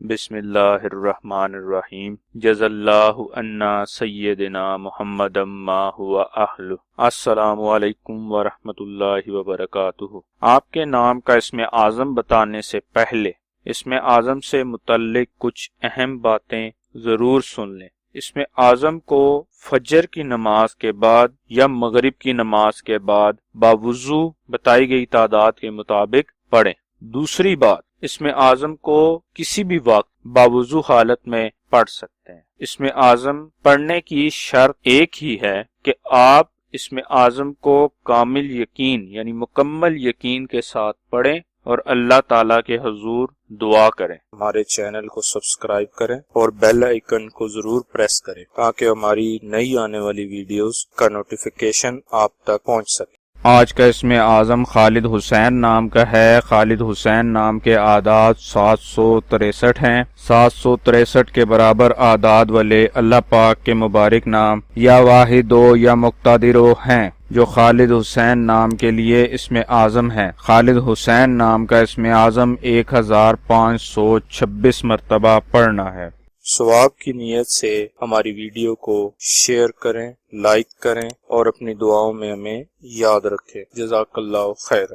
بسم اللہ الرحمن الرحیم جزا اللہ عنا سیدنا محمد ما ہوا اہل۔ السلام علیکم ورحمۃ اللہ وبرکاتہ۔ آپ کے نام کا اسم اعظم بتانے سے پہلے اسم اعظم سے متعلق کچھ اہم باتیں ضرور سن لیں۔ اسم اعظم کو فجر کی نماز کے بعد یا مغرب کی نماز کے بعد باوضو بتائی گئی تعداد کے مطابق پڑھیں۔ دوسری بات، اسم اعظم کو کسی بھی وقت باوضو حالت میں پڑھ سکتے ہیں۔ اسم اعظم پڑھنے کی شرط ایک ہی ہے کہ آپ اسم اعظم کو کامل یقین یعنی مکمل یقین کے ساتھ پڑھیں اور اللہ تعالیٰ کے حضور دعا کریں۔ ہمارے چینل کو سبسکرائب کریں اور بیل آئیکن کو ضرور پریس کریں تاکہ ہماری نئی آنے والی ویڈیوز کا نوٹیفیکیشن آپ تک پہنچ سکے۔ آج کا اسم اعظم خالد حسین نام کا ہے۔ خالد حسین نام کے اعداد 763 ہیں۔ 763 کے برابر اعداد والے اللہ پاک کے مبارک نام یا واحد و یا مقتدر ہیں جو خالد حسین نام کے لیے اسم اعظم ہے۔ خالد حسین نام کا اسم اعظم 1526 مرتبہ پڑھنا ہے۔ ثواب کی نیت سے ہماری ویڈیو کو شیئر کریں، لائک کریں اور اپنی دعاؤں میں ہمیں یاد رکھیں۔ جزاک اللہ خیر۔